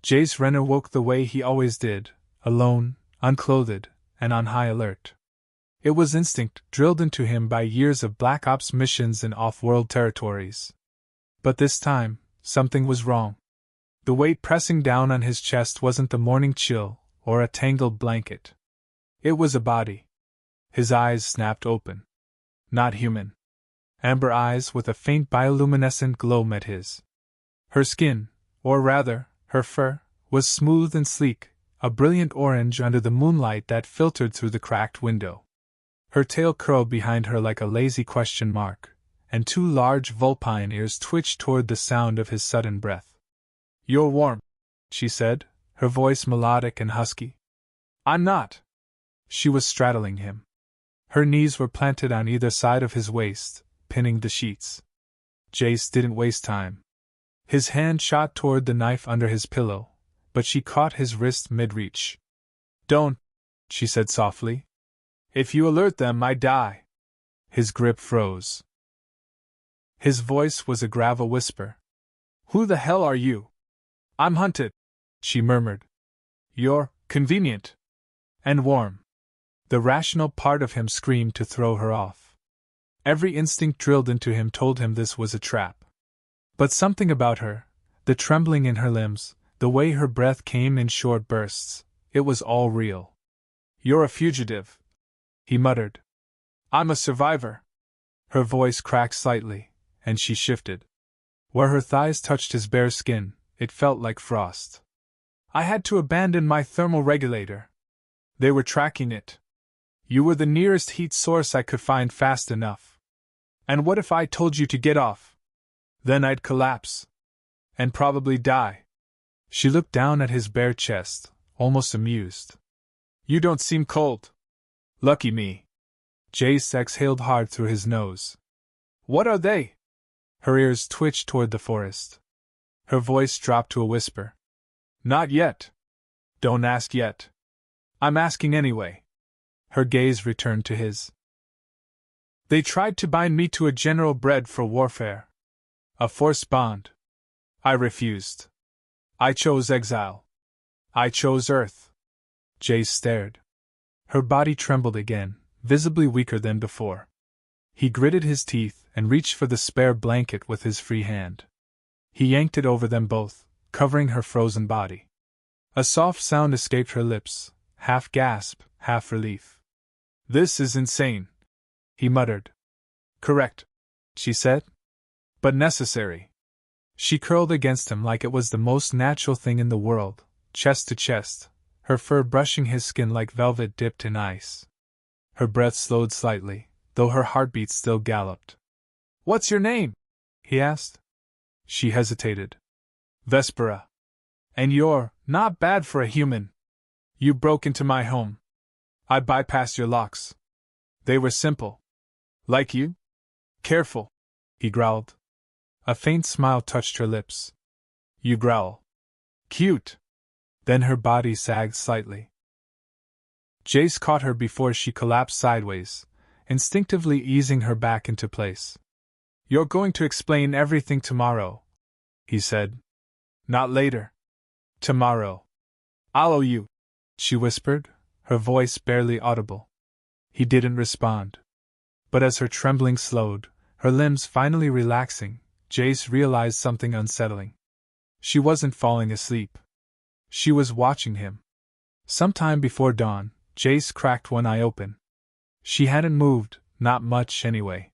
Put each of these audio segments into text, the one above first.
Jace Renner woke the way he always did, alone, unclothed, and on high alert. It was instinct drilled into him by years of Black Ops missions in off-world territories. But this time, something was wrong. The weight pressing down on his chest wasn't the morning chill or a tangled blanket. It was a body. His eyes snapped open. Not human. Amber eyes with a faint bioluminescent glow met his. Her skin, or rather, her fur, was smooth and sleek, a brilliant orange under the moonlight that filtered through the cracked window. Her tail curled behind her like a lazy question mark, and two large vulpine ears twitched toward the sound of his sudden breath. "You're warm," she said, her voice melodic and husky. "I'm not." She was straddling him. Her knees were planted on either side of his waist, pinning the sheets. Jace didn't waste time. His hand shot toward the knife under his pillow, but she caught his wrist mid-reach. "Don't," she said softly. "If you alert them, I die." His grip froze. His voice was a gravel whisper. "Who the hell are you?" "I'm hunted," she murmured. "You're convenient. And warm." The rational part of him screamed to throw her off. Every instinct drilled into him told him this was a trap. But something about her, the trembling in her limbs, the way her breath came in short bursts, it was all real. "You're a fugitive," he muttered. "I'm a survivor." Her voice cracked slightly, and she shifted. Where her thighs touched his bare skin, it felt like frost. "I had to abandon my thermal regulator. They were tracking it. You were the nearest heat source I could find fast enough. And what if I told you to get off? Then I'd collapse. And probably die." She looked down at his bare chest, almost amused. "You don't seem cold." "Lucky me." Jace exhaled hard through his nose. "What are they?" Her ears twitched toward the forest. Her voice dropped to a whisper. "Not yet. Don't ask yet. I'm asking anyway." Her gaze returned to his. "They tried to bind me to a general bred for warfare. A forced bond. I refused. I chose exile. I chose Earth." Jace stared. Her body trembled again, visibly weaker than before. He gritted his teeth and reached for the spare blanket with his free hand. He yanked it over them both, covering her frozen body. A soft sound escaped her lips, half gasp, half relief. "This is insane," he muttered. "Correct," she said. "But necessary." She curled against him like it was the most natural thing in the world, chest to chest, her fur brushing his skin like velvet dipped in ice. Her breath slowed slightly, though her heartbeat still galloped. "What's your name?" he asked. She hesitated. "Vespera. And you're not bad for a human. You broke into my home. I bypassed your locks. They were simple. Like you? Careful," he growled. A faint smile touched her lips. "You growl. Cute." Then her body sagged slightly. Jace caught her before she collapsed sideways, instinctively easing her back into place. "You're going to explain everything tomorrow," he said. "Not later. Tomorrow. I'll owe you," she whispered, her voice barely audible. He didn't respond. But as her trembling slowed, her limbs finally relaxing, Jace realized something unsettling. She wasn't falling asleep. She was watching him. Sometime before dawn, Jace cracked one eye open. She hadn't moved, not much anyway.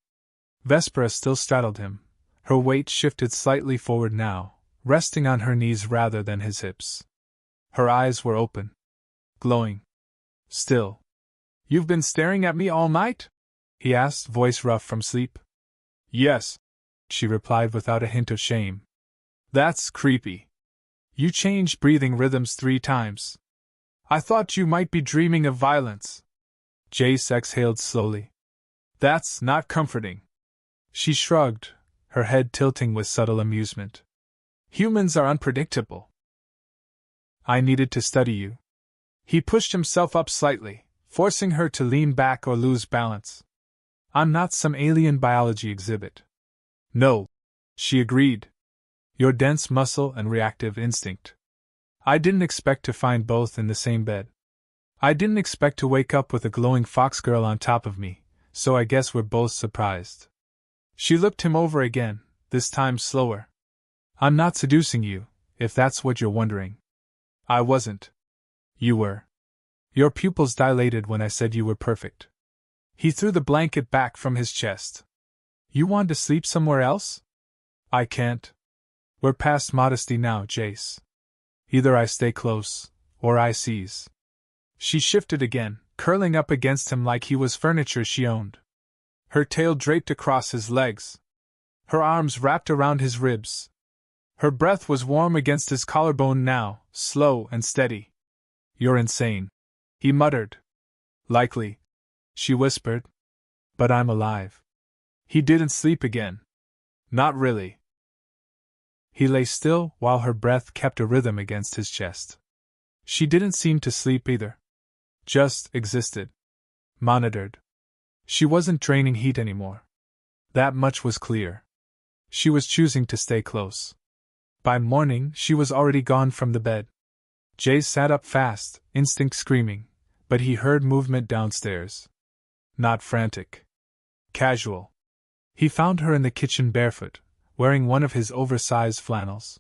Vespera still straddled him. Her weight shifted slightly forward now, resting on her knees rather than his hips. Her eyes were open. Glowing. Still. "You've been staring at me all night?" he asked, voice rough from sleep. "Yes," she replied without a hint of shame. "That's creepy. You changed breathing rhythms 3 times. I thought you might be dreaming of violence." Jace exhaled slowly. "That's not comforting." She shrugged, her head tilting with subtle amusement. "Humans are unpredictable." "I needed to study you." He pushed himself up slightly, forcing her to lean back or lose balance. "I'm not some alien biology exhibit." "No," she agreed. "Your dense muscle and reactive instinct. I didn't expect to find both in the same bed. I didn't expect to wake up with a glowing fox girl on top of me, so I guess we're both surprised. She looked him over again, this time slower. I'm not seducing you, if that's what you're wondering. I wasn't. You were. Your pupils dilated when I said you were perfect. He threw the blanket back from his chest. You want to sleep somewhere else? I can't. We're past modesty now, Jace. Either I stay close, or I seize. She shifted again, curling up against him like he was furniture she owned. Her tail draped across his legs. Her arms wrapped around his ribs. Her breath was warm against his collarbone now, slow and steady. You're insane, he muttered. Likely, she whispered. But I'm alive. He didn't sleep again. Not really. He lay still while her breath kept a rhythm against his chest. She didn't seem to sleep either. Just existed. Monitored. She wasn't draining heat anymore. That much was clear. She was choosing to stay close. By morning, she was already gone from the bed. Jace sat up fast, instinct screaming, but he heard movement downstairs. Not frantic. Casual. He found her in the kitchen barefoot, wearing one of his oversized flannels.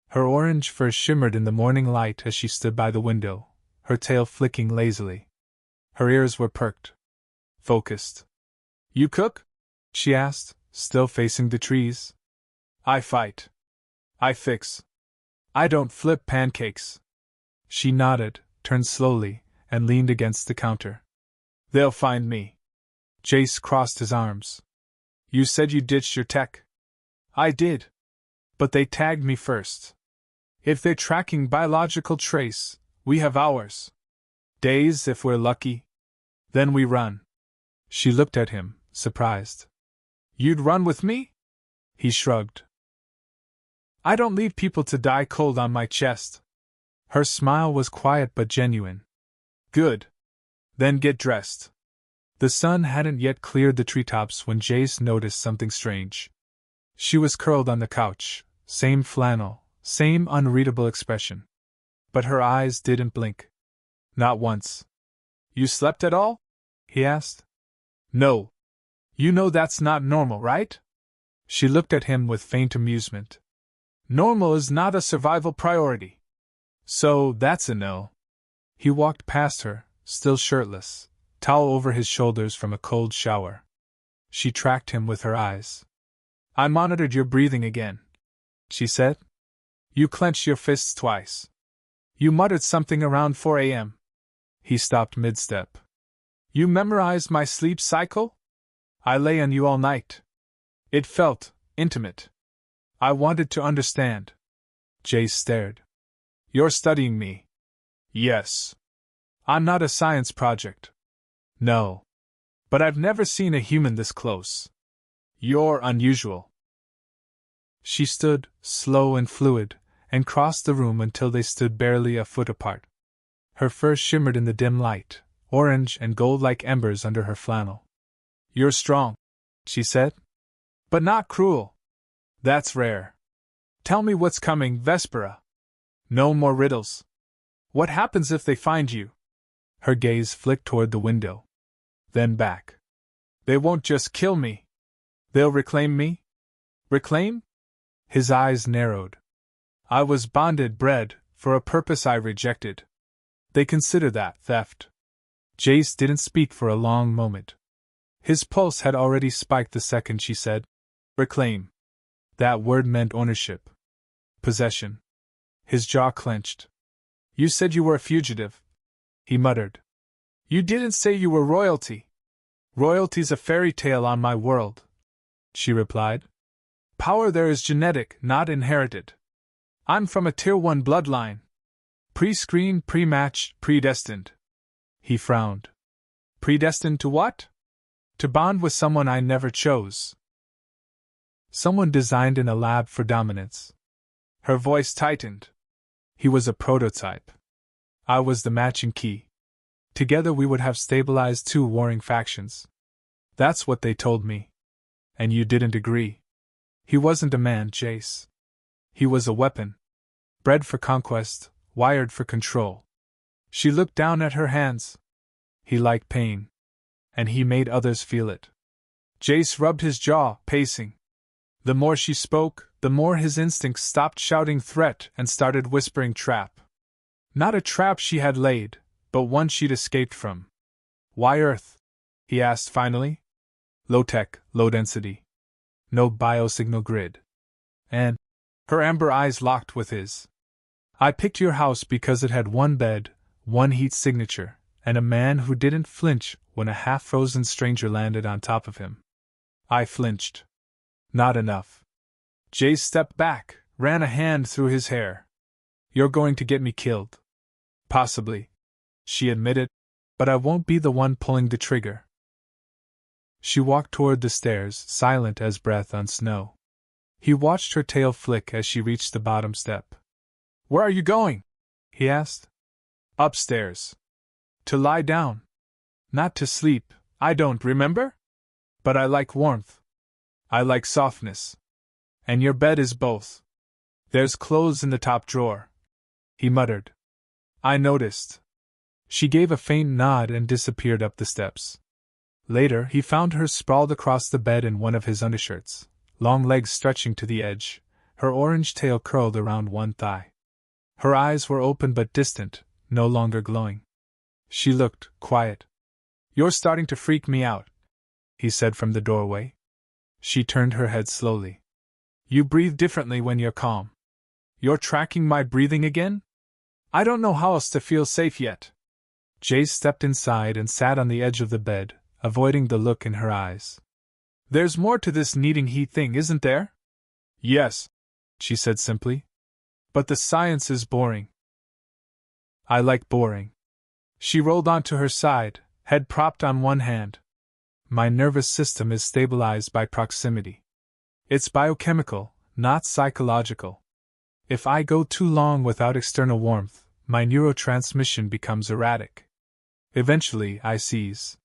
Her orange fur shimmered in the morning light as she stood by the window, her tail flicking lazily. Her ears were perked. Focused. You cook? She asked, still facing the trees. I fight. I fix. I don't flip pancakes. She nodded, turned slowly, and leaned against the counter. They'll find me. Jace crossed his arms. You said you ditched your tech. I did. But they tagged me first. If they're tracking biological trace, we have hours. Days if we're lucky. Then we run. She looked at him, surprised. You'd run with me? He shrugged. I don't leave people to die cold on my chest. Her smile was quiet but genuine. Good. Then get dressed. The sun hadn't yet cleared the treetops when Jace noticed something strange. She was curled on the couch, same flannel, same unreadable expression. But her eyes didn't blink. Not once. You slept at all? He asked. No. You know that's not normal, right? She looked at him with faint amusement. Normal is not a survival priority. So, that's a no. He walked past her, still shirtless, towel over his shoulders from a cold shower. She tracked him with her eyes. I monitored your breathing again, she said. You clenched your fists twice. You muttered something around 4 a.m. He stopped mid-step. You memorized my sleep cycle? I lay on you all night. It felt intimate. I wanted to understand. Jace stared. You're studying me. Yes. I'm not a science project. No. But I've never seen a human this close. You're unusual. She stood, slow and fluid, and crossed the room until they stood barely a foot apart. Her fur shimmered in the dim light, orange and gold like embers under her flannel. You're strong, she said. But not cruel. That's rare. Tell me what's coming, Vespera. No more riddles. What happens if they find you? Her gaze flicked toward the window. Then back. They won't just kill me. They'll reclaim me? Reclaim? His eyes narrowed. I was bred, for a purpose I rejected. They consider that theft. Jace didn't speak for a long moment. His pulse had already spiked the second she said, reclaim. That word meant ownership. Possession. His jaw clenched. You said you were a fugitive, he muttered. You didn't say you were royalty. Royalty's a fairy tale on my world, she replied. Power there is genetic, not inherited. I'm from a Tier 1 bloodline. Pre-screened, pre-matched, predestined. He frowned. Predestined to what? To bond with someone I never chose. Someone designed in a lab for dominance. Her voice tightened. He was a prototype. I was the matching key. Together we would have stabilized 2 warring factions. That's what they told me. And you didn't agree. He wasn't a man, Jace. He was a weapon. Bred for conquest, wired for control. She looked down at her hands. He liked pain. And he made others feel it. Jace rubbed his jaw, pacing. The more she spoke, the more his instincts stopped shouting threat and started whispering trap. Not a trap she had laid, but one she'd escaped from. Why Earth? He asked finally. Low tech, low density. No biosignal grid. And her amber eyes locked with his. I picked your house because it had one bed, one heat signature, and a man who didn't flinch when a half-frozen stranger landed on top of him. I flinched. Not enough. Jace stepped back, ran a hand through his hair. You're going to get me killed. Possibly, she admitted, but I won't be the one pulling the trigger. She walked toward the stairs, silent as breath on snow. He watched her tail flick as she reached the bottom step. Where are you going? He asked. Upstairs. To lie down. Not to sleep, I don't remember? But I like warmth. I like softness. And your bed is both. There's clothes in the top drawer. He muttered. I noticed. She gave a faint nod and disappeared up the steps. Later, he found her sprawled across the bed in one of his undershirts, long legs stretching to the edge, her orange tail curled around one thigh. Her eyes were open but distant, no longer glowing. She looked quiet. You're starting to freak me out, he said from the doorway. She turned her head slowly. You breathe differently when you're calm. You're tracking my breathing again? I don't know how else to feel safe yet. Jace stepped inside and sat on the edge of the bed, avoiding the look in her eyes. There's more to this needing heat thing, isn't there? Yes, she said simply. But the science is boring. I like boring. She rolled onto her side, head propped on one hand. My nervous system is stabilized by proximity. It's biochemical, not psychological. If I go too long without external warmth, my neurotransmission becomes erratic. Eventually, I seize.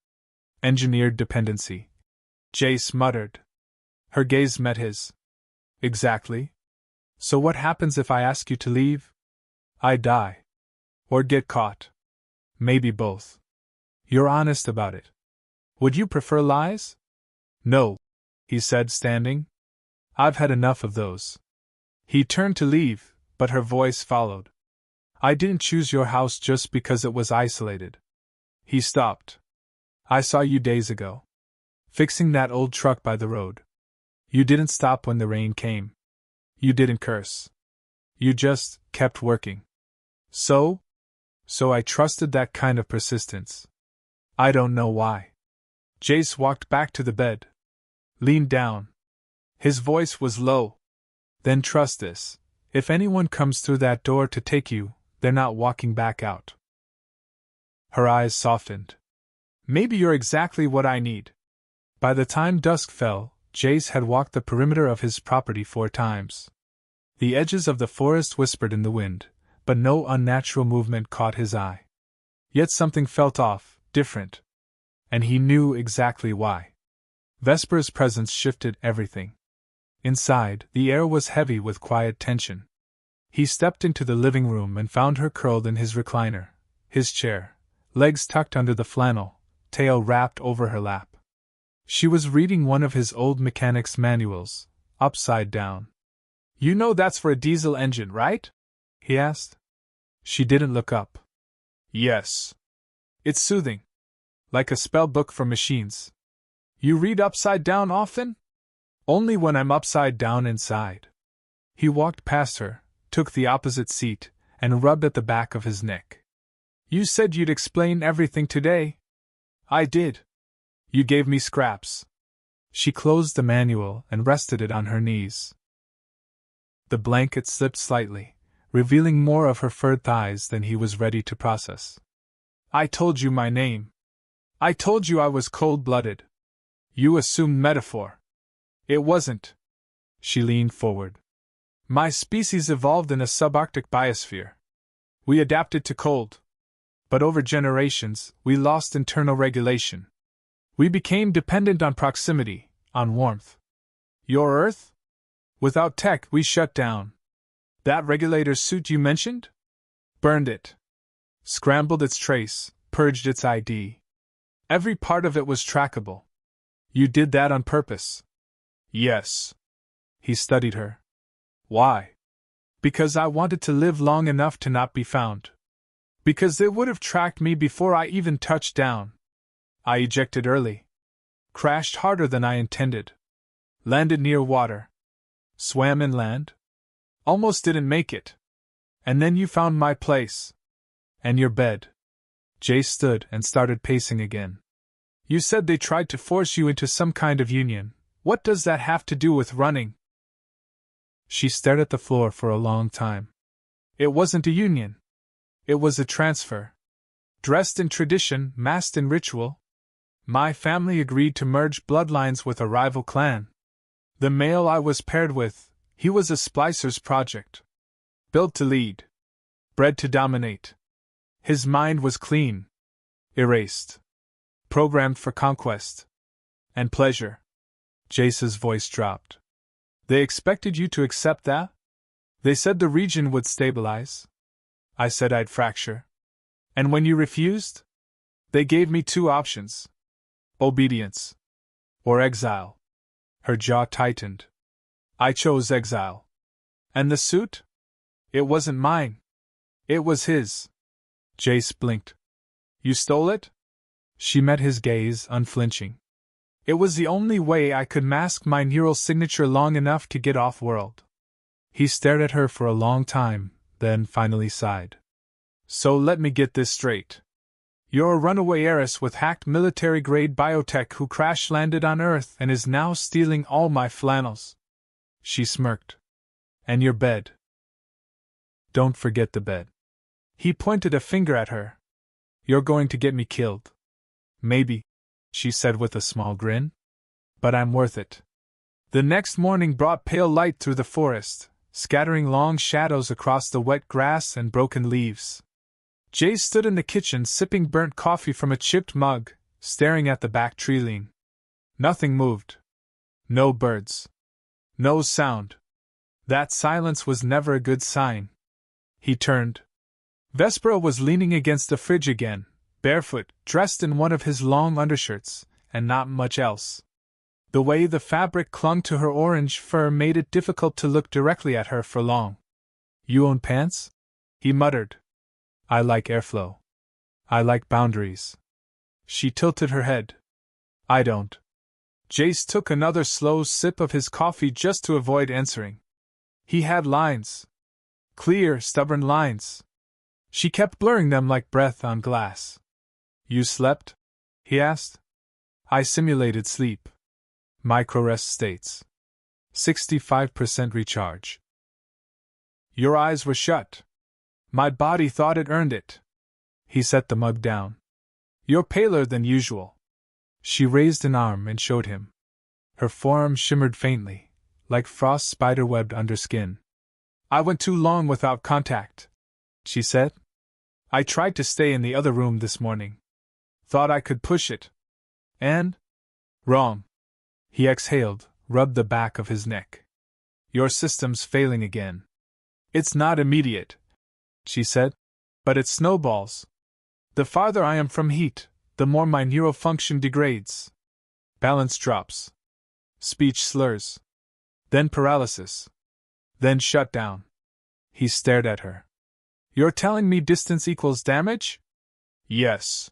Engineered dependency. Jace muttered. Her gaze met his. Exactly. So what happens if I ask you to leave? I die. Or get caught. Maybe both. You're honest about it. Would you prefer lies? No, he said, standing. I've had enough of those. He turned to leave, but her voice followed. I didn't choose your house just because it was isolated. He stopped. I saw you days ago. Fixing that old truck by the road. You didn't stop when the rain came. You didn't curse. You just kept working. So I trusted that kind of persistence. I don't know why. Jace walked back to the bed. Leaned down. His voice was low. Then trust this. If anyone comes through that door to take you, they're not walking back out. Her eyes softened. Maybe you're exactly what I need. By the time dusk fell, Jace had walked the perimeter of his property 4 times. The edges of the forest whispered in the wind, but no unnatural movement caught his eye. Yet something felt off, different. And he knew exactly why. Vesper's presence shifted everything. Inside, the air was heavy with quiet tension. He stepped into the living room and found her curled in his recliner, his chair, legs tucked under the flannel, tail wrapped over her lap. She was reading one of his old mechanics manuals, upside down. You know that's for a diesel engine, right? He asked. She didn't look up. Yes. It's soothing. Like a spell book for machines. You read upside down often? Only when I'm upside down inside. He walked past her, took the opposite seat, and rubbed at the back of his neck. You said you'd explain everything today. I did. You gave me scraps. She closed the manual and rested it on her knees. The blanket slipped slightly, revealing more of her furred thighs than he was ready to process. I told you my name. I told you I was cold-blooded. You assumed metaphor. It wasn't. She leaned forward. My species evolved in a subarctic biosphere. We adapted to cold. But over generations, we lost internal regulation. We became dependent on proximity, on warmth. Your Earth? Without tech, we shut down. That regulator suit you mentioned? Burned it. Scrambled its trace, purged its ID. Every part of it was trackable. You did that on purpose? Yes. He studied her. Why? Because I wanted to live long enough to not be found. Because they would have tracked me before I even touched down. I ejected early. Crashed harder than I intended. Landed near water. Swam inland. Almost didn't make it. And then you found my place. And your bed. Jay stood and started pacing again. You said they tried to force you into some kind of union. What does that have to do with running? She stared at the floor for a long time. It wasn't a union. It was a transfer. Dressed in tradition, masked in ritual. My family agreed to merge bloodlines with a rival clan. The male I was paired with, he was a splicer's project. Built to lead. Bred to dominate. His mind was clean. Erased. Programmed for conquest. And pleasure. Jace's voice dropped. They expected you to accept that? They said the region would stabilize. I said I'd fracture. And when you refused? They gave me two options. Obedience. Or exile. Her jaw tightened. I chose exile. And the suit? It wasn't mine. It was his. Jace blinked. You stole it? She met his gaze, unflinching. It was the only way I could mask my neural signature long enough to get off-world. He stared at her for a long time, then finally sighed. So let me get this straight. You're a runaway heiress with hacked military-grade biotech who crash-landed on Earth and is now stealing all my flannels. She smirked. And your bed. Don't forget the bed. He pointed a finger at her. You're going to get me killed. Maybe, she said with a small grin. But I'm worth it. The next morning brought pale light through the forest, scattering long shadows across the wet grass and broken leaves. Jay stood in the kitchen sipping burnt coffee from a chipped mug, staring at the back tree-line. Nothing moved. No birds. No sound. That silence was never a good sign. He turned. Vespera was leaning against the fridge again, barefoot, dressed in one of his long undershirts, and not much else. The way the fabric clung to her orange fur made it difficult to look directly at her for long. You own pants? He muttered. I like airflow. I like boundaries. She tilted her head. I don't. Jace took another slow sip of his coffee just to avoid answering. He had lines. Clear, stubborn lines. She kept blurring them like breath on glass. You slept? He asked. I simulated sleep. Microrest states. 65% recharge. Your eyes were shut. My body thought it earned it. He set the mug down. You're paler than usual. She raised an arm and showed him. Her forearm shimmered faintly, like frost spider-webbed under skin. I went too long without contact, she said. I tried to stay in the other room this morning. Thought I could push it. And? Wrong. He exhaled, rubbed the back of his neck. Your system's failing again. It's not immediate, she said, but it snowballs. The farther I am from heat, the more my neural function degrades. Balance drops. Speech slurs. Then paralysis. Then shutdown. He stared at her. You're telling me distance equals damage? Yes.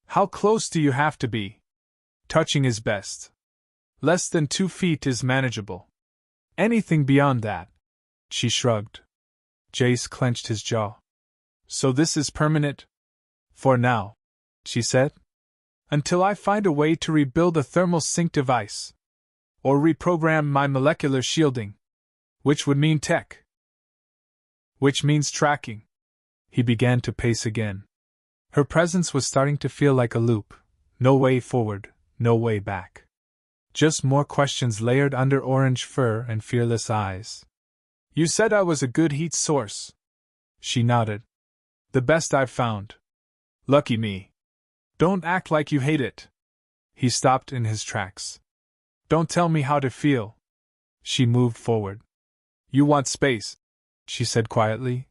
How close do you have to be? Touching is best. Less than 2 feet is manageable. Anything beyond that. She shrugged. Jace clenched his jaw. So this is permanent? For now, she said. Until I find a way to rebuild a thermal sync device. Or reprogram my molecular shielding. Which would mean tech. Which means tracking. He began to pace again. Her presence was starting to feel like a loop. No way forward, no way back. Just more questions layered under orange fur and fearless eyes. You said I was a good heat source. She nodded. The best I've found. Lucky me. Don't act like you hate it. He stopped in his tracks. Don't tell me how to feel. She moved forward. You want space, she said quietly.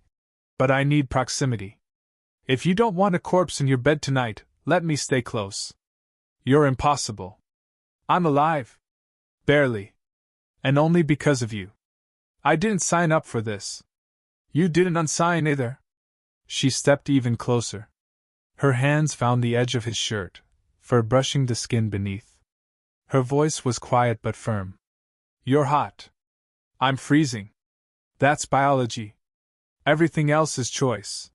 But I need proximity. If you don't want a corpse in your bed tonight, let me stay close. You're impossible. I'm alive. Barely. And only because of you. I didn't sign up for this. You didn't unsign either. She stepped even closer. Her hands found the edge of his shirt, fur brushing the skin beneath. Her voice was quiet but firm. You're hot. I'm freezing. That's biology. Everything else is choice.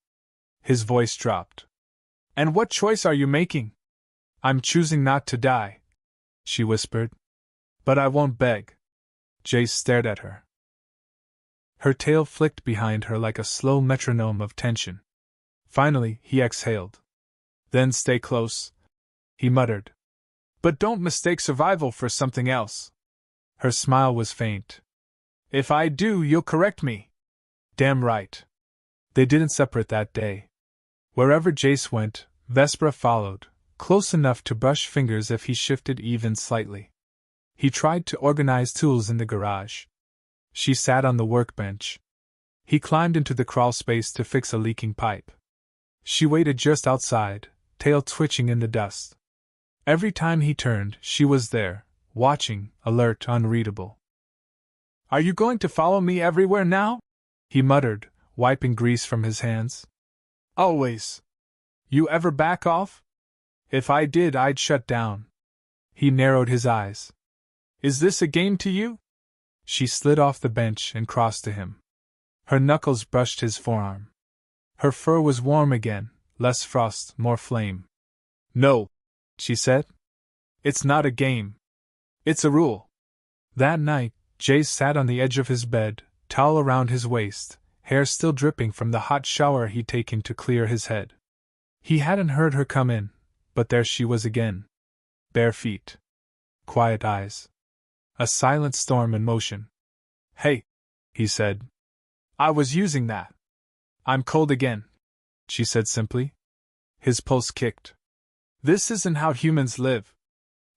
His voice dropped. And what choice are you making? I'm choosing not to die, she whispered. But I won't beg. Jace stared at her. Her tail flicked behind her like a slow metronome of tension. Finally, he exhaled. Then stay close, he muttered. But don't mistake survival for something else. Her smile was faint. If I do, you'll correct me. Damn right. They didn't separate that day. Wherever Jace went, Vespera followed, close enough to brush fingers if he shifted even slightly. He tried to organize tools in the garage. She sat on the workbench. He climbed into the crawl space to fix a leaking pipe. She waited just outside, tail twitching in the dust. Every time he turned, she was there, watching, alert, unreadable. Are you going to follow me everywhere now? He muttered, wiping grease from his hands. Always. You ever back off? If I did, I'd shut down. He narrowed his eyes. Is this a game to you? She slid off the bench and crossed to him. Her knuckles brushed his forearm. Her fur was warm again, less frost, more flame. No, she said. It's not a game. It's a rule. That night, Jace sat on the edge of his bed, towel around his waist, hair still dripping from the hot shower he'd taken to clear his head. He hadn't heard her come in, but there she was again. Bare feet. Quiet eyes. A silent storm in motion. Hey, he said. I was using that. I'm cold again, she said simply. His pulse kicked. This isn't how humans live.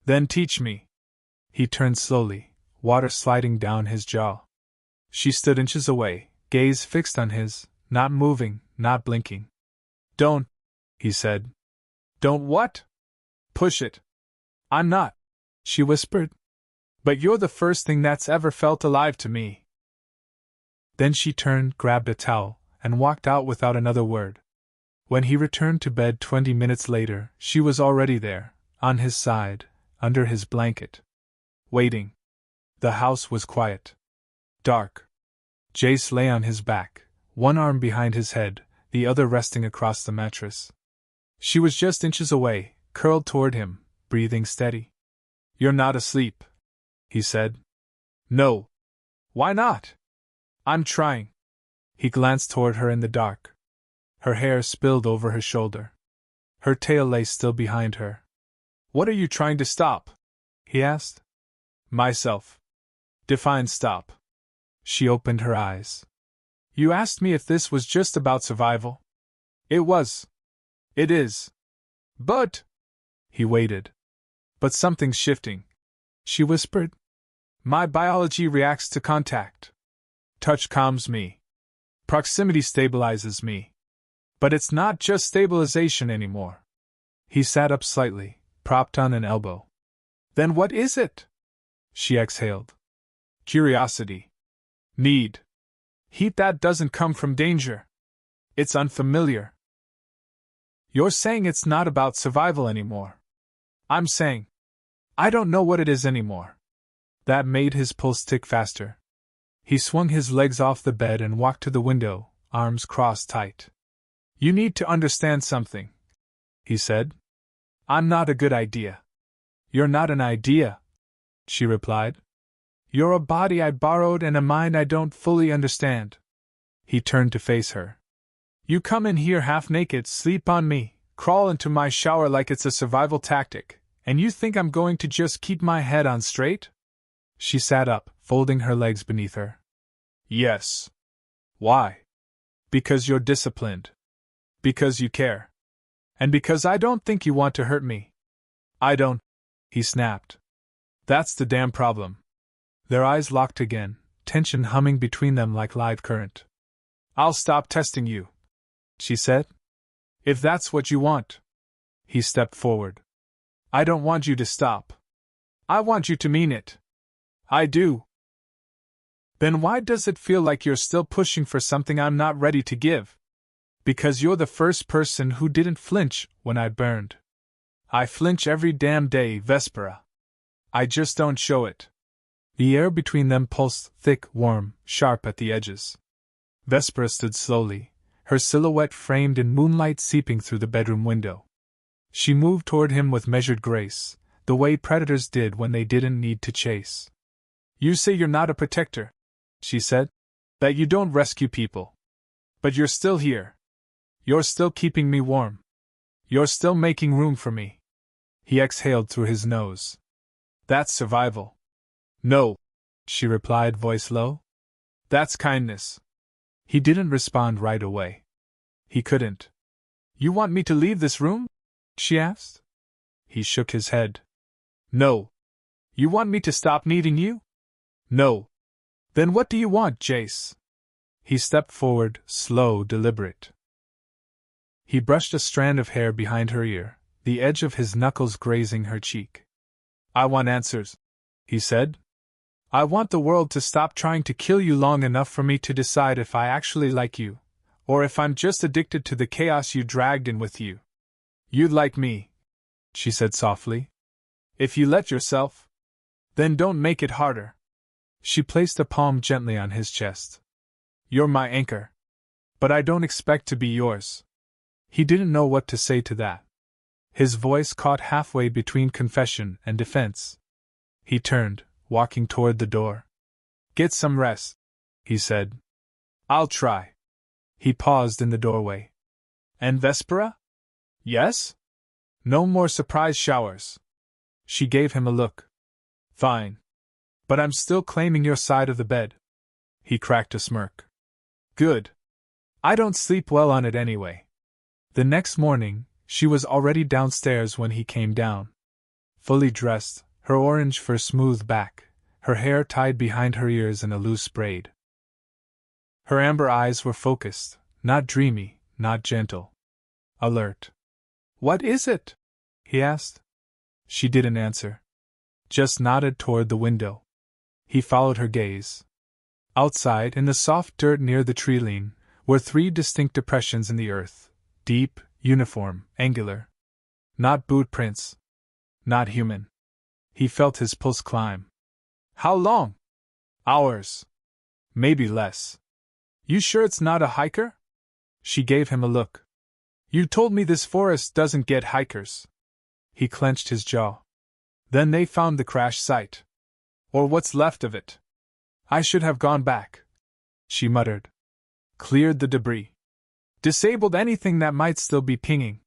Then teach me. He turned slowly, water sliding down his jaw. She stood inches away, gaze fixed on his, not moving, not blinking. Don't, he said. Don't what? Push it. I'm not, she whispered. But you're the first thing that's ever felt alive to me. Then she turned, grabbed a towel, and walked out without another word. When he returned to bed 20 minutes later, she was already there, on his side, under his blanket. Waiting. The house was quiet. Dark. Jace lay on his back, one arm behind his head, the other resting across the mattress. She was just inches away, curled toward him, breathing steady. You're not asleep, he said. No. Why not? I'm trying. He glanced toward her in the dark. Her hair spilled over her shoulder. Her tail lay still behind her. What are you trying to stop? He asked. Myself. Define stop. She opened her eyes. You asked me if this was just about survival. It was. It is. But. He waited. But something's shifting, she whispered. My biology reacts to contact. Touch calms me. Proximity stabilizes me. But it's not just stabilization anymore. He sat up slightly, propped on an elbow. Then what is it? She exhaled. Curiosity. Need. Heat that doesn't come from danger. It's unfamiliar. You're saying it's not about survival anymore. I'm saying, I don't know what it is anymore. That made his pulse tick faster. He swung his legs off the bed and walked to the window, arms crossed tight. You need to understand something, he said. I'm not a good idea. You're not an idea, she replied. You're a body I borrowed and a mind I don't fully understand. He turned to face her. You come in here half naked, sleep on me, crawl into my shower like it's a survival tactic, and you think I'm going to just keep my head on straight? She sat up, folding her legs beneath her. Yes. Why? Because you're disciplined. Because you care. And because I don't think you want to hurt me. I don't, he snapped. That's the damn problem. Their eyes locked again, tension humming between them like live current. I'll stop testing you, she said. If that's what you want. He stepped forward. I don't want you to stop. I want you to mean it. I do. Then why does it feel like you're still pushing for something I'm not ready to give? Because you're the first person who didn't flinch when I burned. I flinch every damn day, Vespera. I just don't show it. The air between them pulsed thick, warm, sharp at the edges. Vespera stood slowly, her silhouette framed in moonlight seeping through the bedroom window. She moved toward him with measured grace, the way predators did when they didn't need to chase. You say you're not a protector, she said, that you don't rescue people. But you're still here. You're still keeping me warm. You're still making room for me. He exhaled through his nose. That's survival. No, she replied, voice low. That's kindness. He didn't respond right away. He couldn't. You want me to leave this room? She asked. He shook his head. No. You want me to stop needing you? No. Then what do you want, Jace? He stepped forward, slow, deliberate. He brushed a strand of hair behind her ear, the edge of his knuckles grazing her cheek. I want answers, he said. I want the world to stop trying to kill you long enough for me to decide if I actually like you, or if I'm just addicted to the chaos you dragged in with you. You'd like me, she said softly. If you let yourself. Then don't make it harder. She placed a palm gently on his chest. You're my anchor. But I don't expect to be yours. He didn't know what to say to that. His voice caught halfway between confession and defense. He turned, walking toward the door. Get some rest, he said. I'll try. He paused in the doorway. And Vespera? Yes? No more surprise showers. She gave him a look. Fine. But I'm still claiming your side of the bed. He cracked a smirk. Good. I don't sleep well on it anyway. The next morning, she was already downstairs when he came down. Fully dressed, her orange fur smoothed back, her hair tied behind her ears in a loose braid. Her amber eyes were focused, not dreamy, not gentle. Alert. What is it? He asked. She didn't answer. Just nodded toward the window. He followed her gaze. Outside, in the soft dirt near the tree line, were 3 distinct depressions in the earth, deep, uniform, angular. Not boot prints. Not human. He felt his pulse climb. How long? Hours. Maybe less. You sure it's not a hiker? She gave him a look. You told me this forest doesn't get hikers. He clenched his jaw. Then they found the crash site. Or what's left of it. I should have gone back. She muttered. Cleared the debris. Disabled anything that might still be pinging.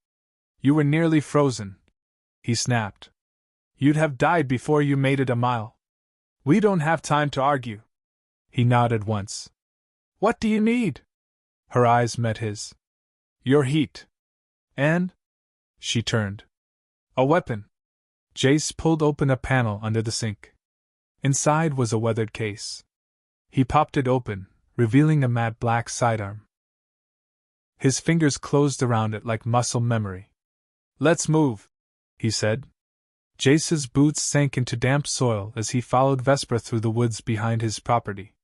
You were nearly frozen. He snapped. You'd have died before you made it a mile. We don't have time to argue. He nodded once. What do you need? Her eyes met his. Your heat. And? She turned. A weapon. Jace pulled open a panel under the sink. Inside was a weathered case. He popped it open, revealing a matte black sidearm. His fingers closed around it like muscle memory. Let's move, he said. Jace's boots sank into damp soil as he followed Vesper through the woods behind his property.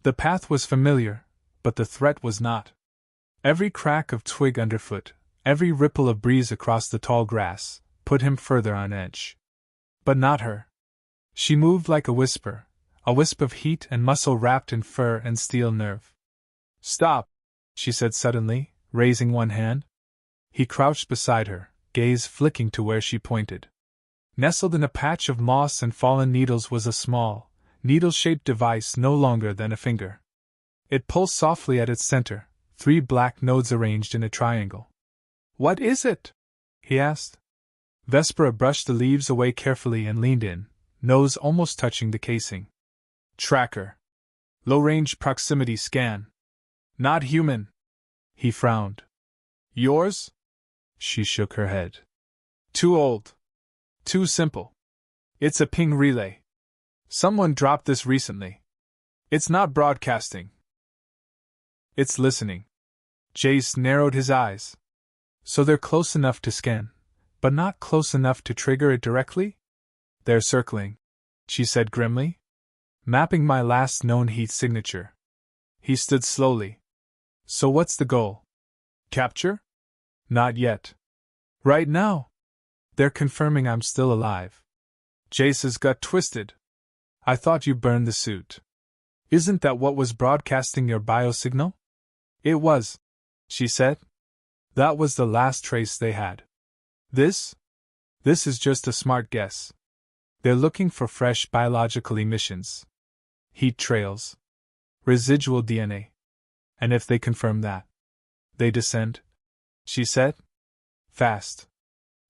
The path was familiar, but the threat was not. Every crack of twig underfoot, every ripple of breeze across the tall grass, put him further on edge. But not her. She moved like a wisp of heat and muscle wrapped in fur and steel nerve. Stop, she said suddenly, raising one hand. He crouched beside her, gaze flicking to where she pointed. Nestled in a patch of moss and fallen needles was a small, needle-shaped device no longer than a finger. It pulsed softly at its center, 3 black nodes arranged in a triangle. What is it? He asked. Vespera brushed the leaves away carefully and leaned in, nose almost touching the casing. Tracker. Low-range proximity scan. Not human. He frowned. Yours? She shook her head. Too old. Too simple. It's a ping relay. Someone dropped this recently. It's not broadcasting. It's listening. Jace narrowed his eyes. So they're close enough to scan, but not close enough to trigger it directly? They're circling, she said grimly. Mapping my last known heat signature. He stood slowly. So what's the goal? Capture? Not yet. Right now? They're confirming I'm still alive. Jace's gut twisted. I thought you burned the suit. Isn't that what was broadcasting your biosignal? It was, she said. That was the last trace they had. This is just a smart guess. They're looking for fresh biological emissions. Heat trails. Residual DNA. And if they confirm that, they descend, she said. Fast.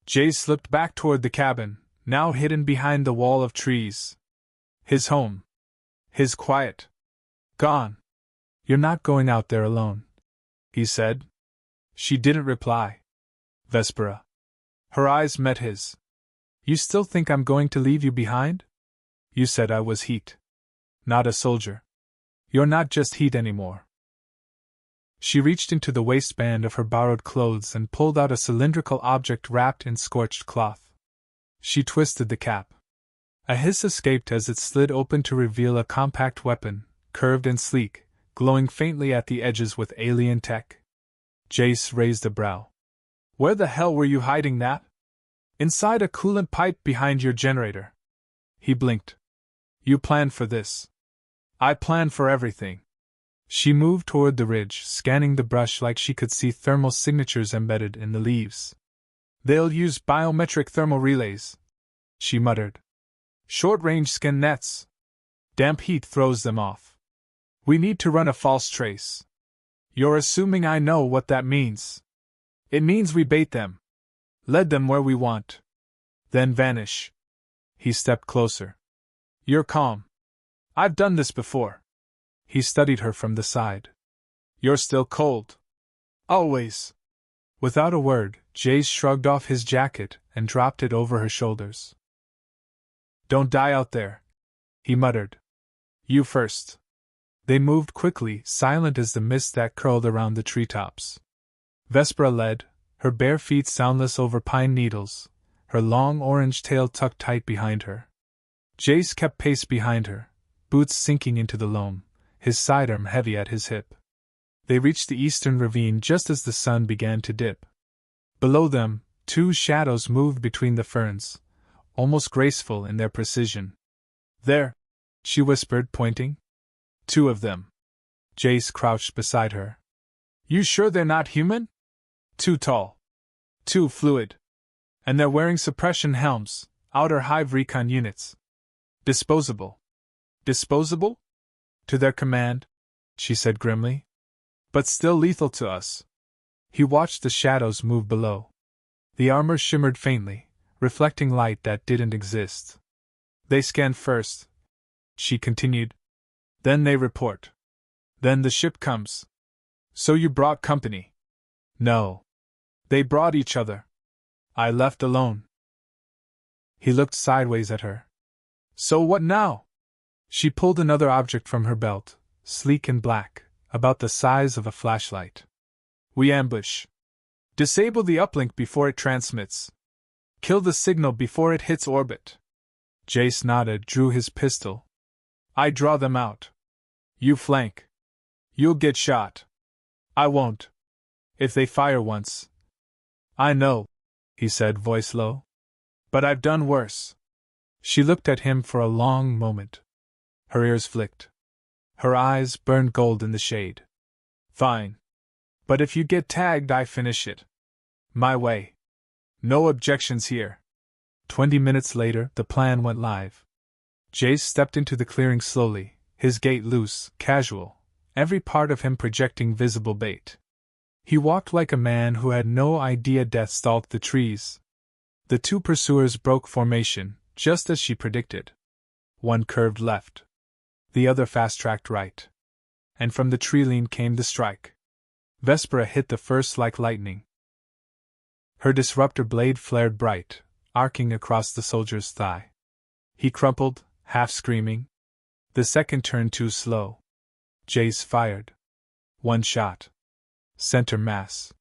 Jace slipped back toward the cabin, now hidden behind the wall of trees. His home. His quiet. Gone. You're not going out there alone, he said. She didn't reply. Vespera. Her eyes met his. You still think I'm going to leave you behind? You said I was heat. Not a soldier. You're not just heat anymore. She reached into the waistband of her borrowed clothes and pulled out a cylindrical object wrapped in scorched cloth. She twisted the cap. A hiss escaped as it slid open to reveal a compact weapon, curved and sleek, glowing faintly at the edges with alien tech. Jace raised a brow. Where the hell were you hiding that? Inside a coolant pipe behind your generator. He blinked. You planned for this. I planned for everything. She moved toward the ridge, scanning the brush like she could see thermal signatures embedded in the leaves. They'll use biometric thermal relays, she muttered. Short-range skin nets. Damp heat throws them off. We need to run a false trace. You're assuming I know what that means. It means we bait them. Lead them where we want. Then vanish. He stepped closer. You're calm. I've done this before. He studied her from the side. You're still cold. Always. Without a word, Jace shrugged off his jacket and dropped it over her shoulders. Don't die out there, he muttered. You first. They moved quickly, silent as the mist that curled around the treetops. Vespera led, her bare feet soundless over pine needles, her long orange tail tucked tight behind her. Jace kept pace behind her, boots sinking into the loam, his sidearm heavy at his hip. They reached the eastern ravine just as the sun began to dip. Below them, two shadows moved between the ferns, almost graceful in their precision. There, she whispered, pointing. Two of them. Jace crouched beside her. You sure they're not human? Too tall. Too fluid. And they're wearing suppression helms, outer hive recon units. Disposable. Disposable? To their command, she said grimly. But still lethal to us. He watched the shadows move below. The armor shimmered faintly, reflecting light that didn't exist. They scan first, she continued. Then they report. Then the ship comes. So you brought company? No. They brought each other. I left alone. He looked sideways at her. So what now? She pulled another object from her belt, sleek and black, about the size of a flashlight. We ambush. Disable the uplink before it transmits. Kill the signal before it hits orbit. Jace nodded, drew his pistol. I draw them out. You flank. You'll get shot. I won't. If they fire once. I know, he said, voice low. But I've done worse. She looked at him for a long moment. Her ears flicked. Her eyes burned gold in the shade. Fine. But if you get tagged, I finish it. My way. No objections here. 20 minutes later, the plan went live. Jace stepped into the clearing slowly, his gait loose, casual, every part of him projecting visible bait. He walked like a man who had no idea death stalked the trees. The two pursuers broke formation, just as she predicted. One curved left. The other fast-tracked right. And from the tree lean came the strike. Vespera hit the first like lightning. Her disruptor blade flared bright, arcing across the soldier's thigh. He crumpled, half screaming. The second turned too slow. Jace fired. One shot. Center mass.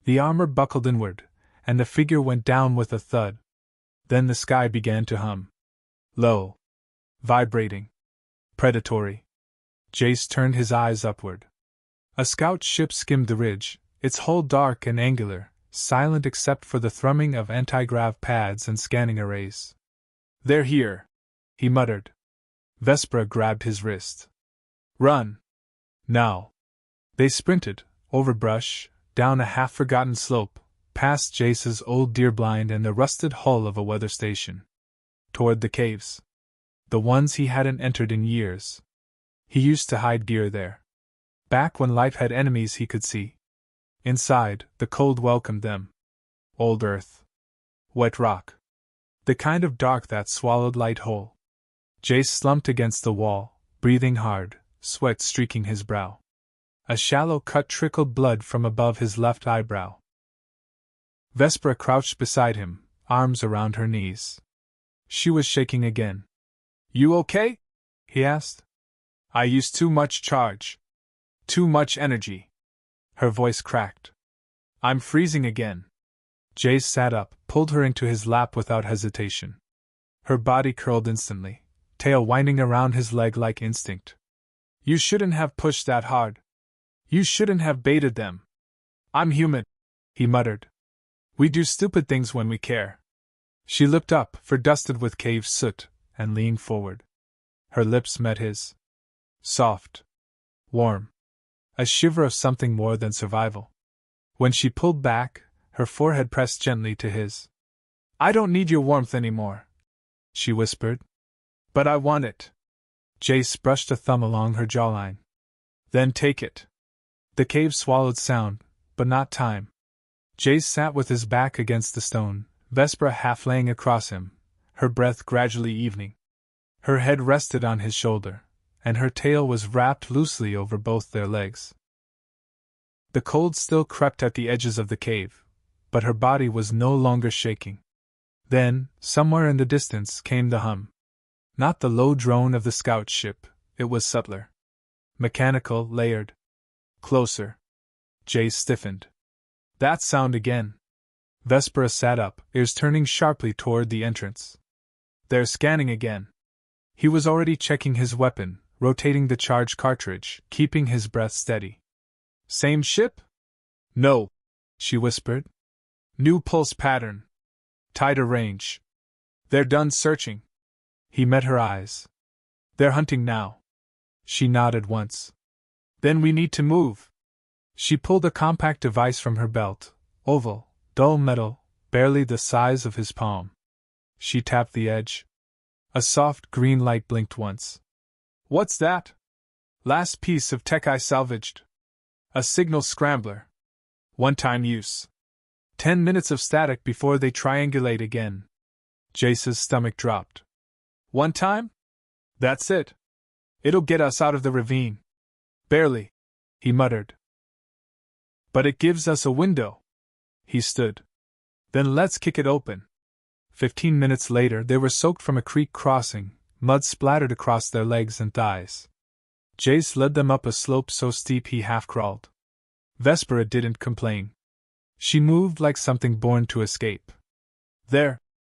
The armor buckled inward, and the figure went down with a thud. Then the sky began to hum. Low. Vibrating. Predatory. Jace turned his eyes upward. A scout ship skimmed the ridge, its hull dark and angular, silent except for the thrumming of anti-grav pads and scanning arrays. "They're here," he muttered. Vespera grabbed his wrist. "Run! Now!" They sprinted, over brush, down a half-forgotten slope, past Jace's old deer blind and the rusted hull of a weather station. Toward the caves. The ones he hadn't entered in years. He used to hide gear there. Back when life had enemies he could see. Inside, the cold welcomed them. Old earth. Wet rock. The kind of dark that swallowed light whole. Jace slumped against the wall, breathing hard, sweat streaking his brow. A shallow cut trickled blood from above his left eyebrow. Vespera crouched beside him, arms around her knees. She was shaking again. "You okay?" he asked. "I used too much charge. Too much energy." Her voice cracked. "I'm freezing again." Jace sat up, pulled her into his lap without hesitation. Her body curled instantly, tail winding around his leg like instinct. "You shouldn't have pushed that hard. You shouldn't have baited them." "I'm human," he muttered. "We do stupid things when we care." She looked up, dusted with cave soot, and leaned forward. Her lips met his. Soft. Warm. A shiver of something more than survival. When she pulled back, her forehead pressed gently to his. "I don't need your warmth anymore," she whispered. "But I want it." Jace brushed a thumb along her jawline. "Then take it." The cave swallowed sound, but not time. Jace sat with his back against the stone, Vespera half laying across him, her breath gradually evening. Her head rested on his shoulder, and her tail was wrapped loosely over both their legs. The cold still crept at the edges of the cave, but her body was no longer shaking. Then, somewhere in the distance, came the hum. Not the low drone of the scout ship, it was subtler. Mechanical, layered. Closer. Jace stiffened. That sound again. Vespera sat up, ears turning sharply toward the entrance. "They're scanning again." He was already checking his weapon, rotating the charge cartridge, keeping his breath steady. "Same ship?" "No," she whispered. "New pulse pattern. Tighter range. They're done searching." He met her eyes. "They're hunting now." She nodded once. "Then we need to move." She pulled a compact device from her belt, oval, dull metal, barely the size of his palm. She tapped the edge. A soft green light blinked once. "What's that?" "Last piece of tech I salvaged. A signal scrambler. One-time use. 10 minutes of static before they triangulate again." Jace's stomach dropped. "One time? That's it. It'll get us out of the ravine." "Barely," he muttered. "But it gives us a window." He stood. "Then let's kick it open." 15 minutes later they were soaked from a creek crossing, mud splattered across their legs and thighs. Jace led them up a slope so steep he half-crawled. Vespera didn't complain. She moved like something born to escape. "There,"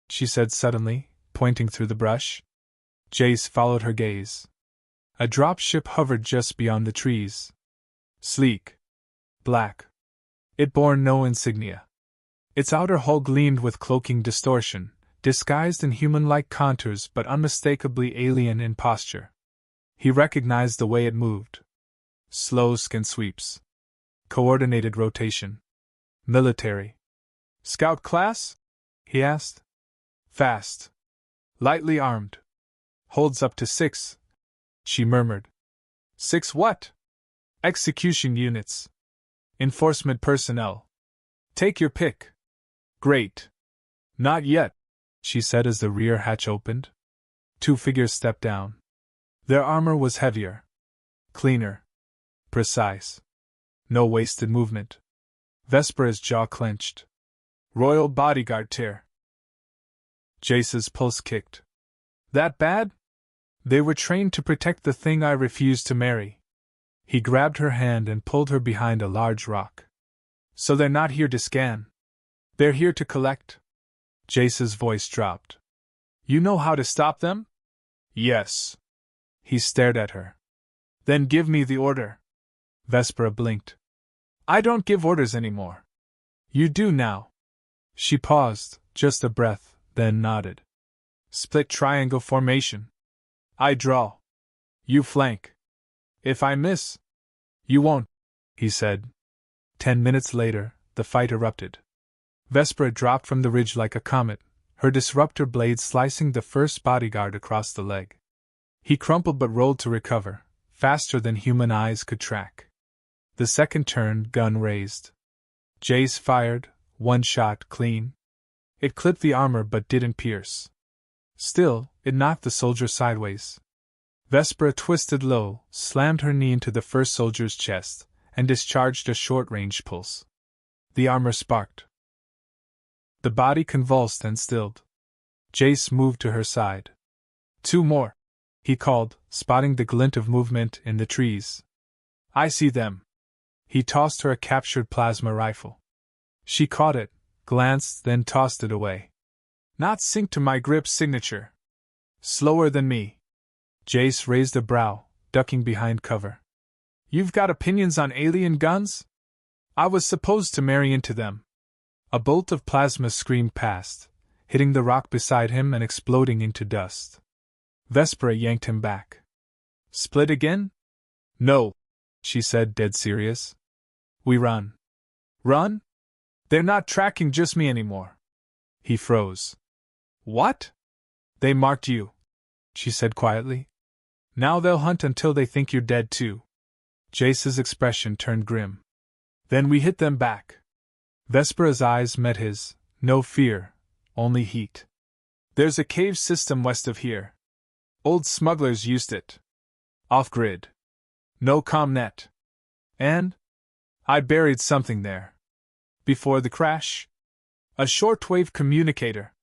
she said suddenly, pointing through the brush. Jace followed her gaze. A dropship hovered just beyond the trees. Sleek. Black. It bore no insignia. Its outer hull gleamed with cloaking distortion, disguised in human-like contours but unmistakably alien in posture. He recognized the way it moved. Slow skin sweeps. Coordinated rotation. Military. "Scout class?" he asked. "Fast. Lightly armed. Holds up to 6, she murmured. "6 what?" "Execution units. Enforcement personnel. Take your pick." "Great." "Not yet," she said as the rear hatch opened. 2 figures stepped down. Their armor was heavier. Cleaner. Precise. No wasted movement. Vespera's jaw clenched. "Royal bodyguard tier." Jace's pulse kicked. "That bad?" "They were trained to protect the thing I refused to marry." He grabbed her hand and pulled her behind a large rock. So they're not here to scan. They're here to collect. Jace's voice dropped. You know how to stop them? Yes. He stared at her. Then give me the order. Vespera blinked. I don't give orders anymore. You do now. She paused, just a breath, then nodded. Split triangle formation. I draw. You flank. If I miss, you won't, he said. 10 minutes later, the fight erupted. Vespera dropped from the ridge like a comet, her disruptor blade slicing the first bodyguard across the leg. He crumpled but rolled to recover, faster than human eyes could track. The second turned, gun raised. Jace fired, one shot clean. It clipped the armor but didn't pierce. Still, it knocked the soldier sideways. Vespera twisted low, slammed her knee into the first soldier's chest, and discharged a short-range pulse. The armor sparked. The body convulsed and stilled. Jace moved to her side. 2 more, he called, spotting the glint of movement in the trees. I see them. He tossed her a captured plasma rifle. She caught it, glanced, then tossed it away. Not synced to my grip signature. Slower than me. Jace raised a brow, ducking behind cover. You've got opinions on alien guns? I was supposed to marry into them. A bolt of plasma screamed past, hitting the rock beside him and exploding into dust. Vespera yanked him back. Split again? No, she said, dead serious. We run. Run? They're not tracking just me anymore. He froze. What? They marked you, she said quietly. Now they'll hunt until they think you're dead too. Jace's expression turned grim. Then we hit them back. Vespera's eyes met his, no fear, only heat. There's a cave system west of here. Old smugglers used it. Off-grid. No comnet. And? I buried something there. Before the crash? A shortwave communicator.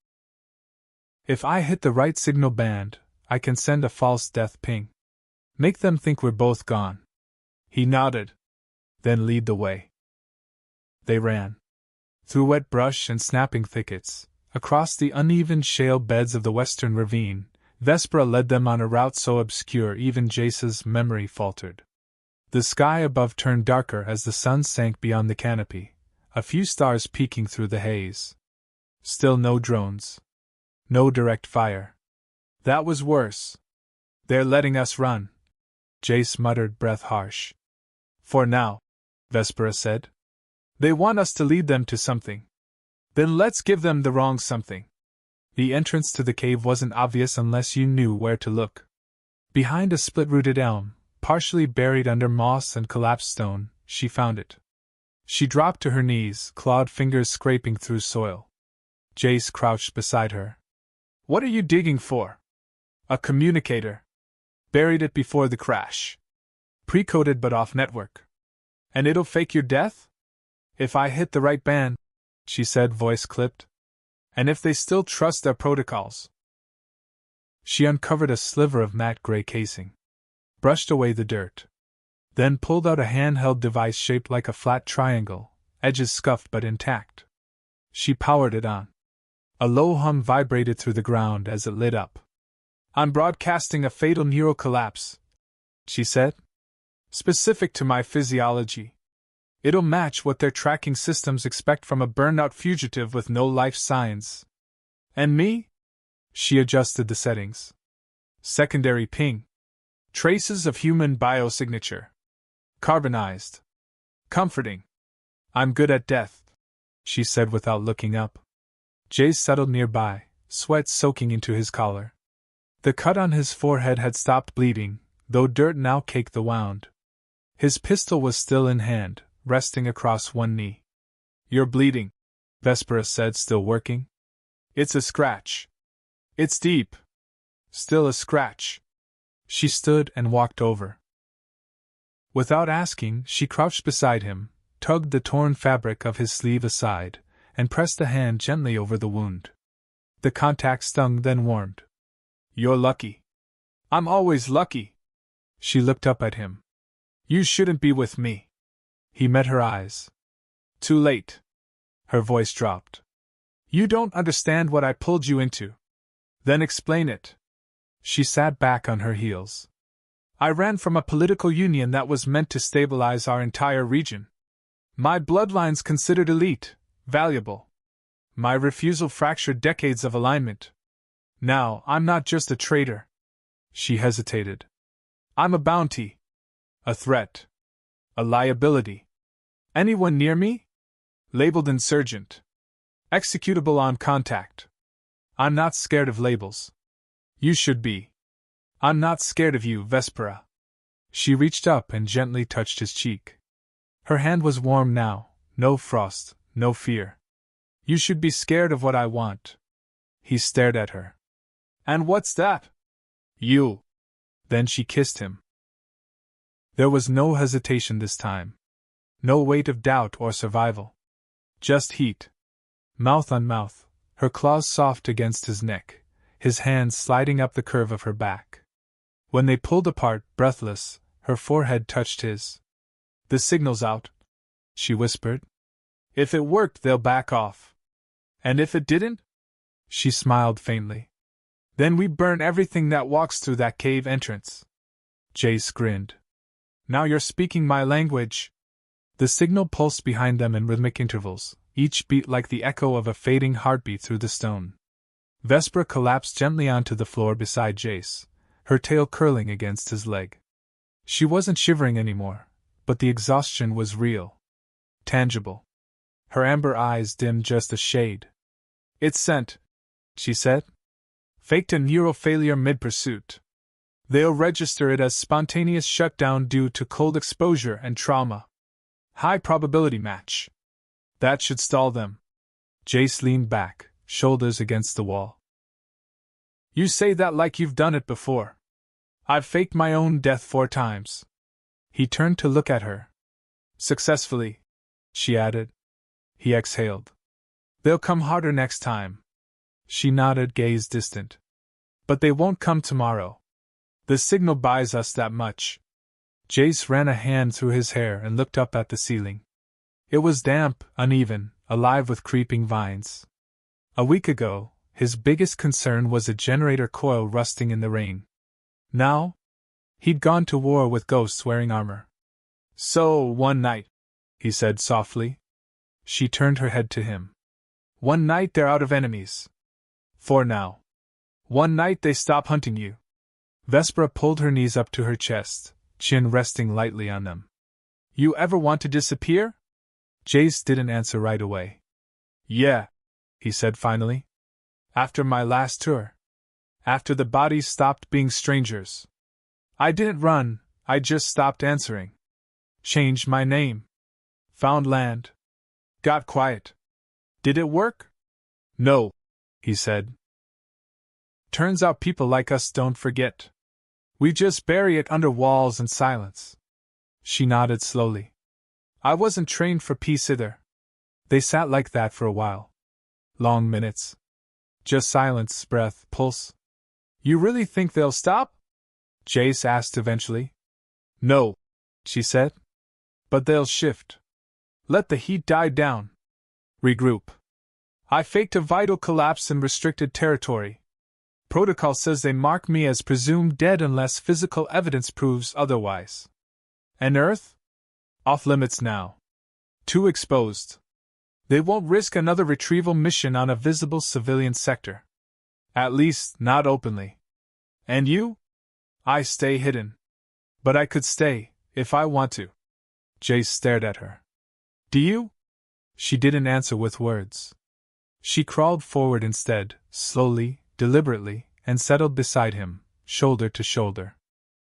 If I hit the right signal band, I can send a false death ping. Make them think we're both gone. He nodded. Then lead the way. They ran. Through wet brush and snapping thickets, across the uneven shale beds of the western ravine, Vespera led them on a route so obscure even Jace's memory faltered. The sky above turned darker as the sun sank beyond the canopy, a few stars peeking through the haze. Still no drones. No direct fire. That was worse. They're letting us run. Jace muttered, breath harsh. For now, Vespera said. They want us to lead them to something. Then let's give them the wrong something. The entrance to the cave wasn't obvious unless you knew where to look. Behind a split-rooted elm, partially buried under moss and collapsed stone, she found it. She dropped to her knees, clawed fingers scraping through soil. Jace crouched beside her. What are you digging for? A communicator. Buried it before the crash. Pre-coded but off-network. And it'll fake your death? If I hit the right band, she said, voice clipped. And if they still trust their protocols. She uncovered a sliver of matte gray casing. Brushed away the dirt. Then pulled out a handheld device shaped like a flat triangle, edges scuffed but intact. She powered it on. A low hum vibrated through the ground as it lit up. I'm broadcasting a fatal neural collapse, she said. Specific to my physiology. It'll match what their tracking systems expect from a burnout fugitive with no life signs. And me? She adjusted the settings. Secondary ping. Traces of human biosignature. Carbonized. Comforting. I'm good at death, she said without looking up. Jace settled nearby, sweat soaking into his collar. The cut on his forehead had stopped bleeding, though dirt now caked the wound. His pistol was still in hand, resting across one knee. You're bleeding, Vespera said, still working. It's a scratch. It's deep. Still a scratch. She stood and walked over. Without asking, she crouched beside him, tugged the torn fabric of his sleeve aside, and pressed a hand gently over the wound. The contact stung, then warmed. You're lucky. I'm always lucky. She looked up at him. You shouldn't be with me. He met her eyes. Too late. Her voice dropped. You don't understand what I pulled you into. Then explain it. She sat back on her heels. I ran from a political union that was meant to stabilize our entire region. My bloodline's considered elite, valuable. My refusal fractured decades of alignment. Now, I'm not just a traitor. She hesitated. I'm a bounty. A threat. A liability. Anyone near me? Labeled insurgent. Executable on contact. I'm not scared of labels. You should be. I'm not scared of you, Vespera. She reached up and gently touched his cheek. Her hand was warm now, no frost, no fear. You should be scared of what I want. He stared at her. And what's that? You. Then she kissed him. There was no hesitation this time. No weight of doubt or survival. Just heat. Mouth on mouth, her claws soft against his neck, his hands sliding up the curve of her back. When they pulled apart, breathless, her forehead touched his. The signal's out, she whispered. If it worked, they'll back off. And if it didn't? She smiled faintly. Then we burn everything that walks through that cave entrance. Jace grinned. Now you're speaking my language. The signal pulsed behind them in rhythmic intervals, each beat like the echo of a fading heartbeat through the stone. Vespera collapsed gently onto the floor beside Jace, her tail curling against his leg. She wasn't shivering anymore, but the exhaustion was real. Tangible. Her amber eyes dimmed just a shade. It's sent, she said. Faked a neural failure mid-pursuit. They'll register it as spontaneous shutdown due to cold exposure and trauma. High probability match. That should stall them. Jace leaned back, shoulders against the wall. You say that like you've done it before. I've faked my own death 4 times. He turned to look at her. Successfully, she added. He exhaled. They'll come harder next time. She nodded, gaze distant. But they won't come tomorrow. The signal buys us that much. Jace ran a hand through his hair and looked up at the ceiling. It was damp, uneven, alive with creeping vines. A week ago, his biggest concern was a generator coil rusting in the rain. Now? He'd gone to war with ghosts wearing armor. So, one night, he said softly. She turned her head to him. One night they're out of enemies. For now. One night they stop hunting you. Vespera pulled her knees up to her chest, chin resting lightly on them. You ever want to disappear? Jace didn't answer right away. Yeah, he said finally. After my last tour. After the bodies stopped being strangers. I didn't run, I just stopped answering. Changed my name. Found land. Got quiet. Did it work? No, he said. Turns out people like us don't forget. We just bury it under walls and silence. She nodded slowly. I wasn't trained for peace either. They sat like that for a while. Long minutes. Just silence, breath, pulse. You really think they'll stop? Jace asked eventually. No, she said. But they'll shift. Let the heat die down. Regroup. I faked a vital collapse in restricted territory. Protocol says they mark me as presumed dead unless physical evidence proves otherwise. And Earth? Off limits now. Too exposed. They won't risk another retrieval mission on a visible civilian sector. At least, not openly. And you? I stay hidden. But I could stay, if I want to. Jace stared at her. Do you? She didn't answer with words. She crawled forward instead, slowly, deliberately, and settled beside him, shoulder to shoulder.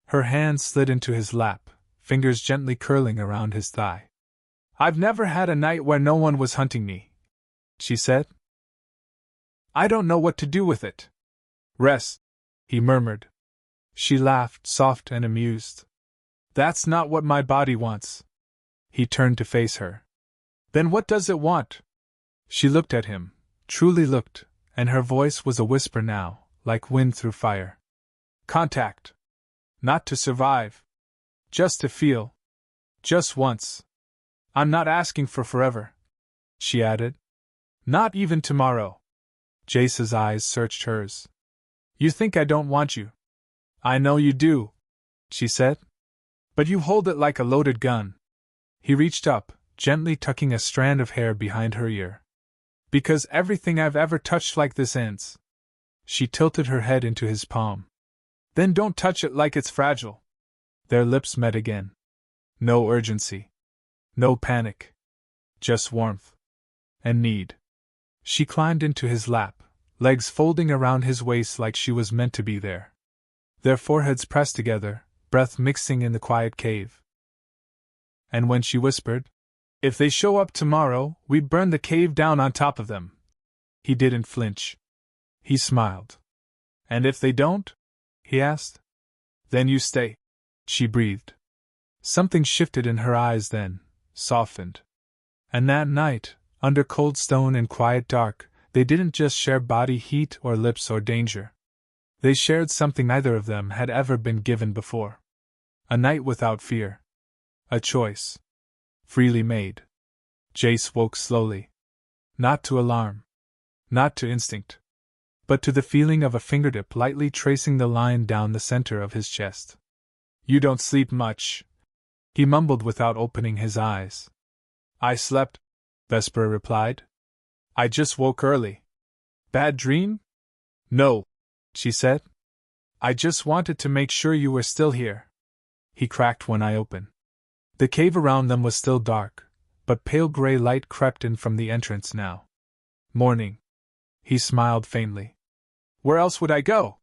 Her hand slid into his lap, fingers gently curling around his thigh. I've never had a night where no one was hunting me, she said. I don't know what to do with it. Rest, he murmured. She laughed, soft and amused. That's not what my body wants. He turned to face her. Then what does it want? She looked at him, truly looked, and her voice was a whisper now, like wind through fire. Contact. Not to survive. Just to feel. Just once. I'm not asking for forever, she added. Not even tomorrow. Jace's eyes searched hers. You think I don't want you? I know you do, she said. But you hold it like a loaded gun. He reached up, gently tucking a strand of hair behind her ear. Because everything I've ever touched like this ends. She tilted her head into his palm. Then don't touch it like it's fragile. Their lips met again. No urgency. No panic. Just warmth. And need. She climbed into his lap, legs folding around his waist like she was meant to be there. Their foreheads pressed together, breath mixing in the quiet cave. And when she whispered, "If they show up tomorrow, we burn the cave down on top of them," he didn't flinch. He smiled. "And if they don't?" he asked. "Then you stay," she breathed. Something shifted in her eyes then, softened. And that night, under cold stone and quiet dark, they didn't just share body heat or lips or danger. They shared something neither of them had ever been given before. A night without fear. A choice. Freely made. Jace woke slowly. Not to alarm. Not to instinct. But to the feeling of a fingertip lightly tracing the line down the center of his chest. "You don't sleep much," he mumbled without opening his eyes. "I slept," Vesper replied. "I just woke early." "Bad dream?" "No," she said. "I just wanted to make sure you were still here." He cracked one eye open. The cave around them was still dark, but pale gray light crept in from the entrance now. "Morning." He smiled faintly. "Where else would I go?"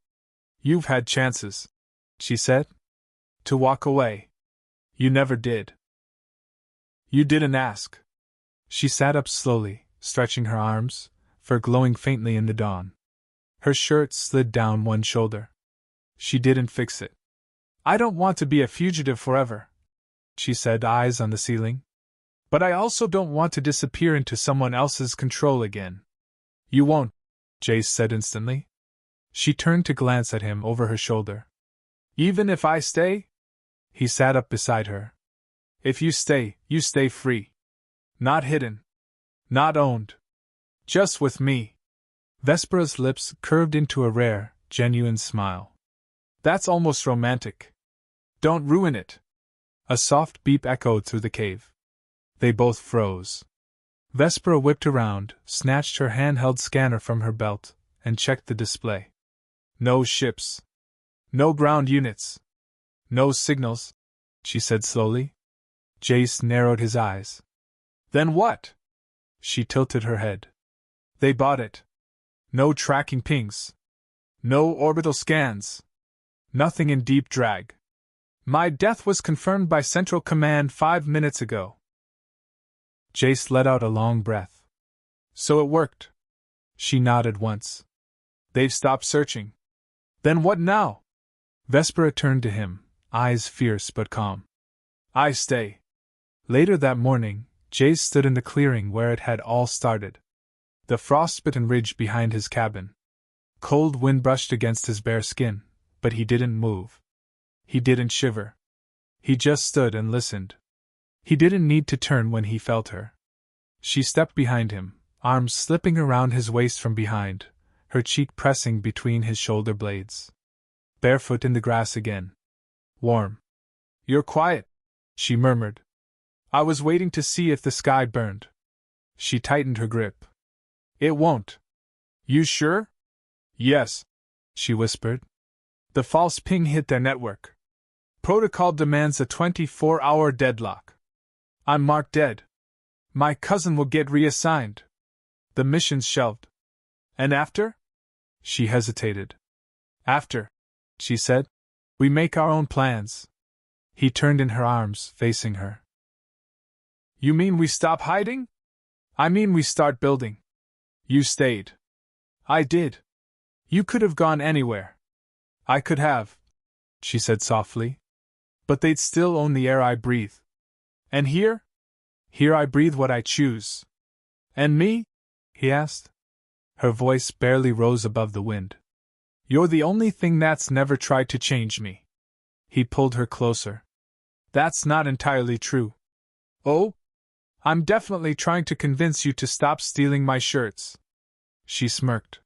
"You've had chances," she said. "To walk away. You never did." "You didn't ask." She sat up slowly, stretching her arms, fur glowing faintly in the dawn. Her shirt slid down one shoulder. She didn't fix it. "I don't want to be a fugitive forever," she said, eyes on the ceiling. "But I also don't want to disappear into someone else's control again." "You won't," Jace said instantly. She turned to glance at him over her shoulder. "Even if I stay?" He sat up beside her. "If you stay free. Not hidden. Not owned. Just with me." Vespera's lips curved into a rare, genuine smile. "That's almost romantic. Don't ruin it." A soft beep echoed through the cave. They both froze. Vespera whipped around, snatched her handheld scanner from her belt, and checked the display. "No ships. No ground units. No signals," she said slowly. Jace narrowed his eyes. "Then what?" She tilted her head. "They bought it. No tracking pings. No orbital scans. Nothing in deep drag. My death was confirmed by Central Command 5 minutes ago." Jace let out a long breath. "So it worked." She nodded once. "They've stopped searching." "Then what now?" Vespera turned to him, eyes fierce but calm. "I stay." Later that morning, Jace stood in the clearing where it had all started. The frostbitten ridge behind his cabin. Cold wind brushed against his bare skin, but he didn't move. He didn't shiver. He just stood and listened. He didn't need to turn when he felt her. She stepped behind him, arms slipping around his waist from behind, her cheek pressing between his shoulder blades. Barefoot in the grass again. Warm. "You're quiet," she murmured. "I was waiting to see if the sky burned." She tightened her grip. "It won't." "You sure?" "Yes," she whispered. "The false ping hit their network. Protocol demands a 24-hour deadlock. I'm marked dead. My cousin will get reassigned. The mission's shelved." "And after?" She hesitated. "After," she said, "we make our own plans." He turned in her arms, facing her. "You mean we stop hiding?" "I mean we start building." "You stayed." "I did." "You could have gone anywhere." "I could have," she said softly. "But they'd still own the air I breathe." "And here?" "Here I breathe what I choose." "And me?" he asked. Her voice barely rose above the wind. "You're the only thing that's never tried to change me." He pulled her closer. That's not entirely true. Oh? I'm definitely trying to convince you to stop stealing my shirts. She smirked.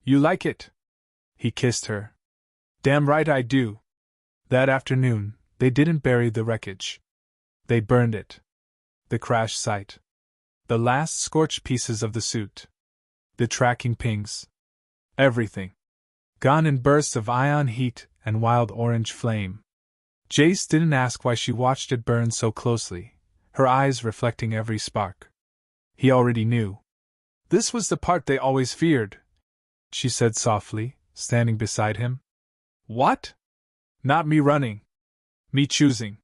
You like it? He kissed her. Damn right I do. That afternoon, they didn't bury the wreckage. They burned it. The crash site. The last scorched pieces of the suit. The tracking pings. Everything. Gone in bursts of ion heat and wild orange flame. Jace didn't ask why she watched it burn so closely, her eyes reflecting every spark. He already knew. This was the part they always feared, she said softly, standing beside him. What? Not me running. Me choosing.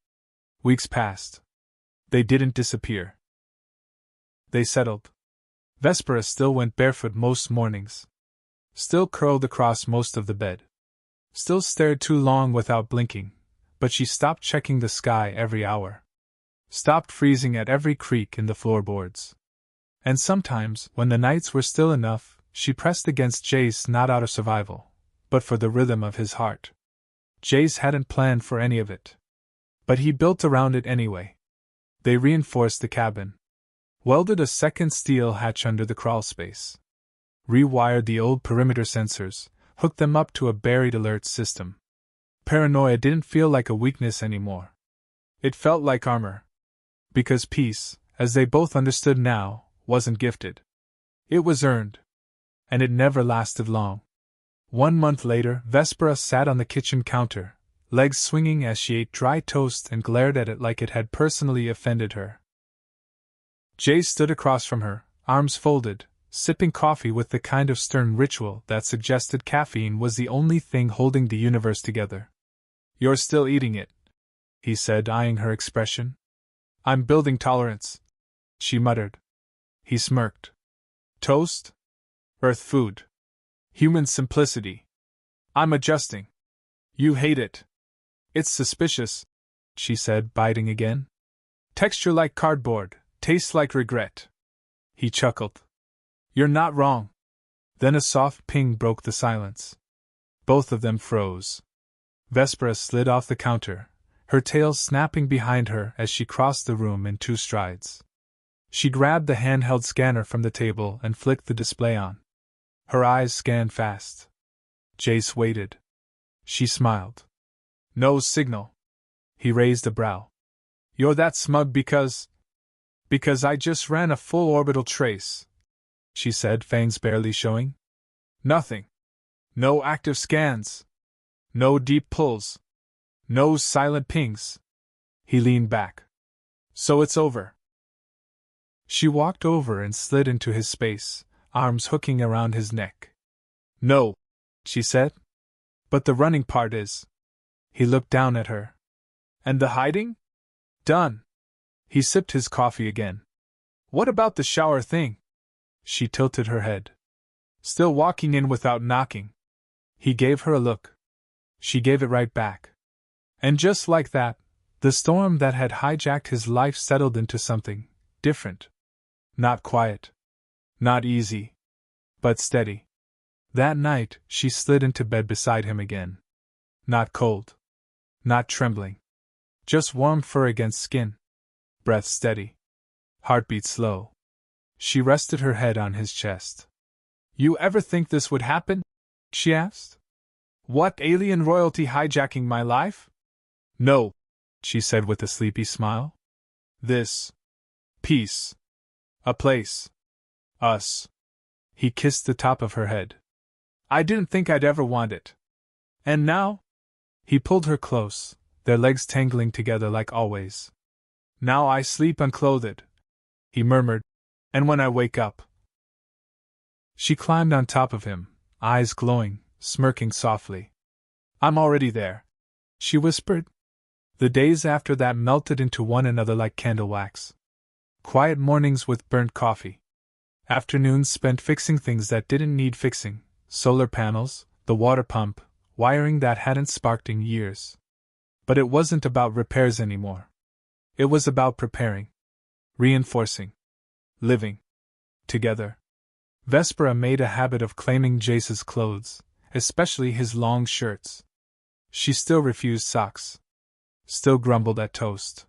Weeks passed. They didn't disappear. They settled. Vespera still went barefoot most mornings. Still curled across most of the bed. Still stared too long without blinking, but she stopped checking the sky every hour. Stopped freezing at every creak in the floorboards. And sometimes, when the nights were still enough, she pressed against Jace not out of survival, but for the rhythm of his heart. Jace hadn't planned for any of it. But he built around it anyway. They reinforced the cabin. Welded a second steel hatch under the crawlspace. Rewired the old perimeter sensors, hooked them up to a buried alert system. Paranoia didn't feel like a weakness anymore. It felt like armor. Because peace, as they both understood now, wasn't gifted. It was earned. And it never lasted long. 1 month later, Vespera sat on the kitchen counter, legs swinging as she ate dry toast and glared at it like it had personally offended her. Jay stood across from her, arms folded, sipping coffee with the kind of stern ritual that suggested caffeine was the only thing holding the universe together. You're still eating it, he said, eyeing her expression. I'm building tolerance, she muttered. He smirked. Toast? Earth food. Human simplicity. I'm adjusting. You hate it. It's suspicious, she said, biting again. Texture like cardboard, taste like regret. He chuckled. You're not wrong. Then a soft ping broke the silence. Both of them froze. Vespera slid off the counter, her tail snapping behind her as she crossed the room in 2 strides. She grabbed the handheld scanner from the table and flicked the display on. Her eyes scanned fast. Jace waited. She smiled. No signal. He raised a brow. You're that smug because I just ran a full orbital trace, she said, fangs barely showing. Nothing. No active scans. No deep pulls. No silent pings. He leaned back. So it's over. She walked over and slid into his space, arms hooking around his neck. No, she said. But the running part is. He looked down at her. And the hiding? Done. He sipped his coffee again. What about the shower thing? She tilted her head. Still walking in without knocking. He gave her a look. She gave it right back. And just like that, the storm that had hijacked his life settled into something different. Not quiet. Not easy. But steady. That night, she slid into bed beside him again. Not cold. Not trembling. Just warm fur against skin. Breath steady. Heartbeat slow. She rested her head on his chest. You ever think this would happen? She asked. What, alien royalty hijacking my life? No, she said with a sleepy smile. This. Peace. A place. Us. He kissed the top of her head. I didn't think I'd ever want it. And now? He pulled her close, their legs tangling together like always. Now I sleep unclothed, he murmured, and when I wake up. She climbed on top of him, eyes glowing, smirking softly. I'm already there, she whispered. The days after that melted into one another like candle wax. Quiet mornings with burnt coffee. Afternoons spent fixing things that didn't need fixing, solar panels, the water pump, wiring that hadn't sparked in years. But it wasn't about repairs anymore. It was about preparing. Reinforcing. Living. Together. Vespera made a habit of claiming Jace's clothes, especially his long shirts. She still refused socks. Still grumbled at toast.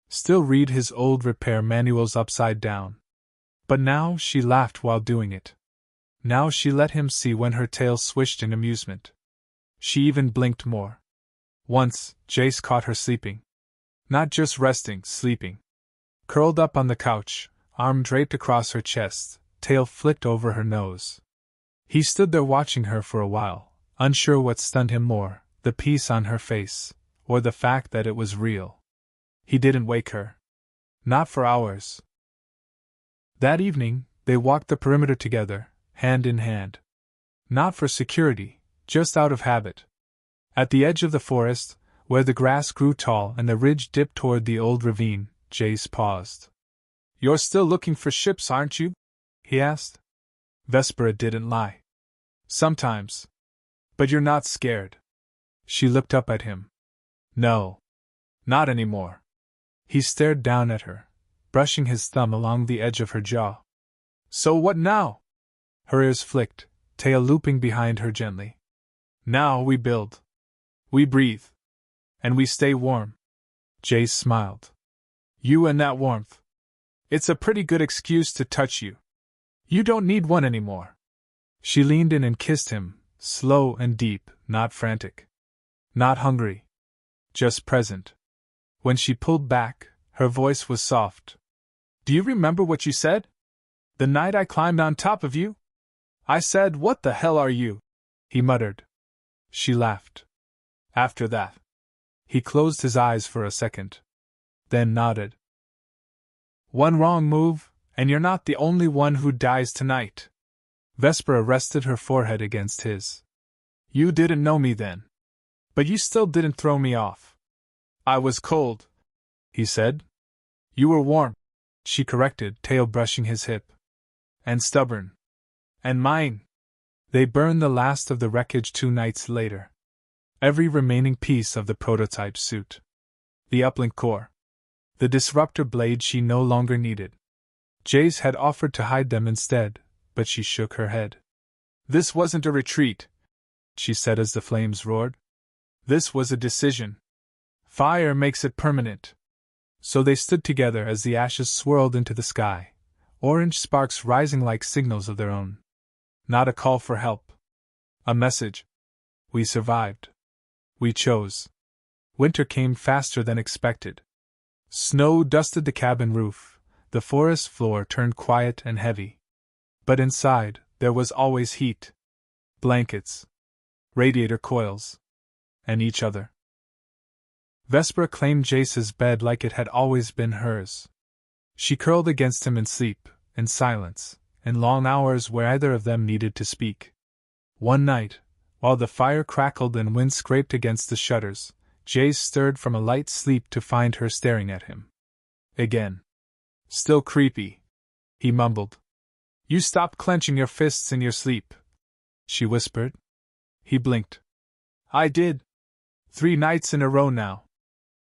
Still read his old repair manuals upside down. But now she laughed while doing it. Now she let him see when her tail swished in amusement. She even blinked more. Once, Jace caught her sleeping. Not just resting, sleeping. Curled up on the couch, arm draped across her chest, tail flicked over her nose. He stood there watching her for a while, unsure what stunned him more, the peace on her face, or the fact that it was real. He didn't wake her. Not for hours. That evening, they walked the perimeter together, hand in hand. Not for security, just out of habit. At the edge of the forest, where the grass grew tall and the ridge dipped toward the old ravine, Jace paused. "You're still looking for ships, aren't you?" he asked. Vespera didn't lie. "Sometimes. But you're not scared." She looked up at him. "No. Not anymore." He stared down at her, brushing his thumb along the edge of her jaw. "So what now?" Her ears flicked, tail looping behind her gently. "Now we build. We breathe. And we stay warm." Jace smiled. "You and that warmth. It's a pretty good excuse to touch you. You don't need one anymore." She leaned in and kissed him, slow and deep, not frantic. Not hungry. Just present. When she pulled back, her voice was soft. "Do you remember what you said? The night I climbed on top of you? I said, 'What the hell are you?'" he muttered. She laughed. After that. He closed his eyes for a second. Then nodded. "One wrong move, and you're not the only one who dies tonight." Vespera rested her forehead against his. "You didn't know me then. But you still didn't throw me off." "I was cold," he said. "You were warm," she corrected, tail brushing his hip. "And stubborn. And mine." They burned the last of the wreckage 2 nights later. Every remaining piece of the prototype suit. The uplink core. The disruptor blade she no longer needed. Jace had offered to hide them instead, but she shook her head. "This wasn't a retreat," she said as the flames roared. "This was a decision. Fire makes it permanent." So they stood together as the ashes swirled into the sky, orange sparks rising like signals of their own. Not a call for help. A message. We survived. We chose. Winter came faster than expected. Snow dusted the cabin roof, the forest floor turned quiet and heavy. But inside, there was always heat. Blankets. Radiator coils. And each other. Vespera claimed Jace's bed like it had always been hers. She curled against him in sleep, in silence, in long hours where either of them needed to speak. One night, while the fire crackled and wind scraped against the shutters, Jace stirred from a light sleep to find her staring at him. Again. "Still creepy," he mumbled. "You stopped clenching your fists in your sleep," she whispered. He blinked. "I did. 3 nights in a row now."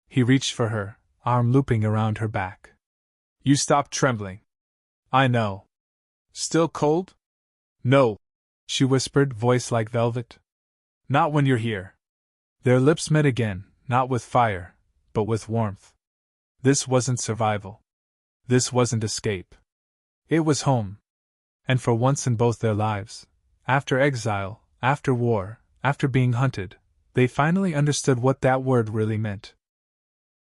He reached for her, arm looping around her back. "You stopped trembling." "I know." "Still cold?" "No," she whispered, voice like velvet. "Not when you're here." Their lips met again, not with fire, but with warmth. This wasn't survival. This wasn't escape. It was home. And for once in both their lives, after exile, after war, after being hunted, they finally understood what that word really meant.